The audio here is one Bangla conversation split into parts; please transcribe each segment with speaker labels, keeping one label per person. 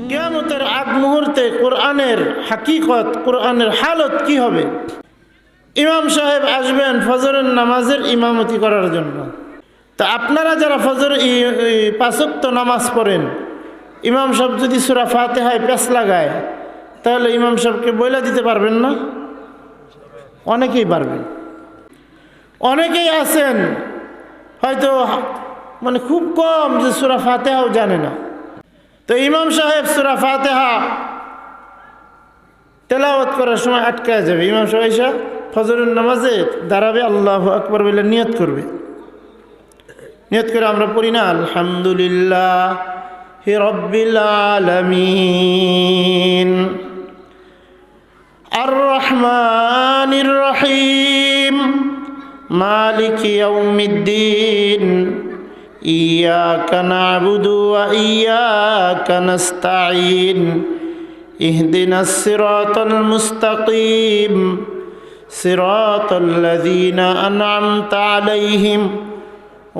Speaker 1: কিয়ামতের আগ মুহূর্তে কোরআনের হাকিকত, কোরআনের হালত কি হবে? ইমাম সাহেব আসবেন ফজরের নামাজের ইমামতি করার জন্য। তা আপনারা যারা ফজর 5 ওয়াক্ত নামাজ পড়েন, ইমাম সাহেব যদি সূরা ফাতিহায় পেছ লাগায়, তাহলে ইমাম সাহেবকে বইলা দিতে পারবেন না? অনেকেই পারবেন। অনেকেই আছেন হয়তো মানে খুব কম যে সূরা ফাতিহাও জানে না। তো ইমাম সাহেব সূরা ফাতিহা তেলাওয়াত করার সময় আটকায় যাবে। ইমাম সাহেব এসে ফজরের নামাজে দাঁড়াবে, আল্লাহু আকবার বলে নিয়ত করবে। নিয়ত করে আমরা পড়ি না, আলহামদুলিল্লাহি রাব্বিল আলামিন আর রহমানির রহিম মালিকি ইয়াউমিদ্দিন ইয়াকা না'বুদু ওয়া ইয়াকা নাস্তাঈন ইহদিনাস সিরাতাল মুস্তাকিম সিরাতাল লাযীনা আন'আমতা আলাইহিম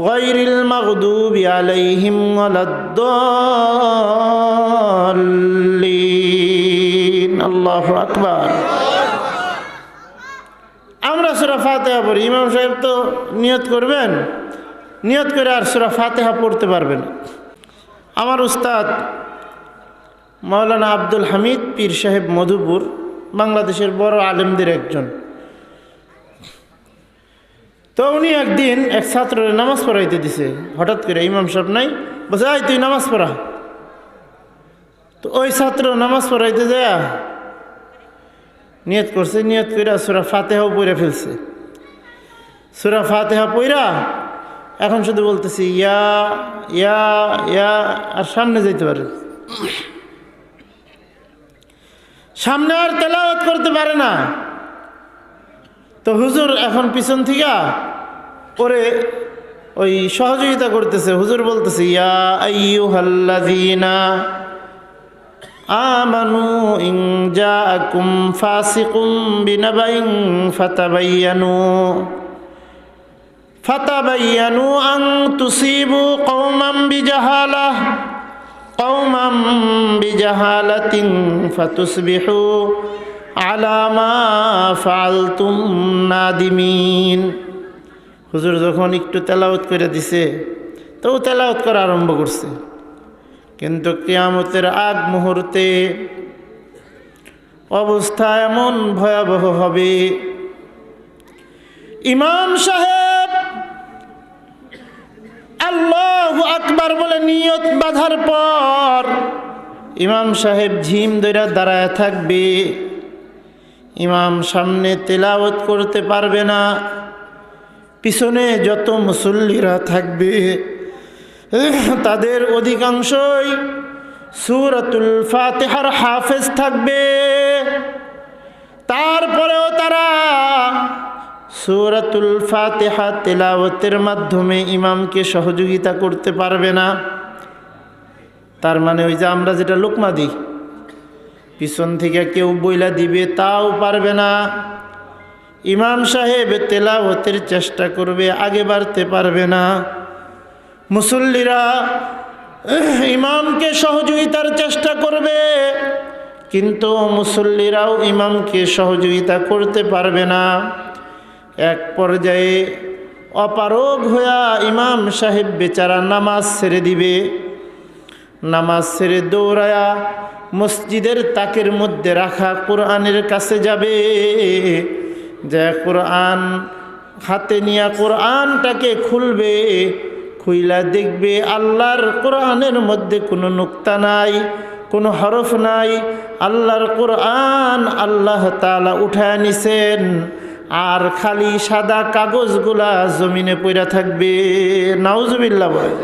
Speaker 1: গায়রিল মাগদুবি আলাইহিম ওয়ালাদ-দাল্লিন। আল্লাহু আকবার। আমরা সূরা ফাতিহা পড়ি, ইমাম সাহেব তো নিয়ত করবেন, নিয়ত করে আর সূরা ফাতিহা পড়তে পারবেন। আমার উস্তাদ মাওলানা আব্দুল হামিদ পীর সাহেব মধুপুর, বাংলাদেশের বড় আলেমদের একজন। তো উনি একদিন এক ছাত্রের নামাজ পড়াইতে দিছে। হঠাৎ করে ইমাম সাহেব নাই, বলছে আয় তুই নামাজ পড়া। তো ওই ছাত্র নামাজ পড়াইতে যায় নিয়ত করছে, নিয়ত করে সূরা ফাতিহাও পড়ে ফেলছে। সূরা ফাতিহা পড়া এখন শুধু বলতেছি ইয়া ইয়া ইয়া, আর সামনে যেতে পারে, সামনে আর তেলাওয়াত করতে পারে না। তো হুজুর এখন পিছন থেকে ওরে ওই সহযোগিতা করতেছে। হুজুর বলতেছে ইয়া আইয়ুহাল্লাযীনা আমানু ইন জাআকুম ফাসিকুম বিনাবাইন ফাতাবাইয়ানু আন তুসিবু কওমান বিজাহালাতিন ফাতুসবিহু আলা মা ফাআলতুম নাদিমিন। হুজুর যখন একটু তেলাওয়াত করে দিছে, তো ও তেলাওয়াত করা আরম্ভ করছে। কিন্তু কিয়ামতের আগ মুহূর্তে অবস্থা এমন ভয়াবহ হবে, ইমাম সাহেব আল্লাহু আকবার বলে নিয়ত বাঁধার পর ইমাম সাহেব ঝিম ধরে দাঁড়ায় থাকবে। ইমাম সামনে তেলাওয়াত করতে পারবে না। পিছনে যত মুসল্লিরা থাকবে তাদের অধিকাংশই সূরাতুল ফাতিহার হাফেজ থাকবে। তারপরেও তারা সূরাতুল ফাতিহা তেলাওয়াতের মাধ্যমে ইমামকে সহযোগিতা করতে পারবে না। তার মানে ওই যে আমরা যেটা লোকমা দিই, পিছন থেকে কেউ বইলা দিবে, তাও পারবে না। ইমাম সাহেব তেলাওয়াতের চেষ্টা করবে, আগে বাড়তে পারবে না। মুসল্লিরা ইমামকে সহযোগিতার চেষ্টা করবে, কিন্তু মুসল্লিরাও ইমামকে সহযোগিতা করতে পারবে না। এক পর্যায়ে অপারগ হইয়া ইমাম সাহেব বেচারা নামাজ ছেড়ে দিবে। নামাজ ছেড়ে দৌড়ায়া মসজিদের তাকের মধ্যে রাখা কোরআনের কাছে যাবে, যে কোরআন হাতে নিয়ে কোরআনটাকে খুলবে। খুইলা দেখবে আল্লাহর কোরআনের মধ্যে কোনো নুক্তা নাই, কোনো হরফ নাই। আল্লাহর কোরআন আল্লাহ তাআলা উঠায় নিছেন, আর খালি সাদা কাগজগুলা জমিনে পড়ে থাকবে। নাউজুবিল্লাহ বলে।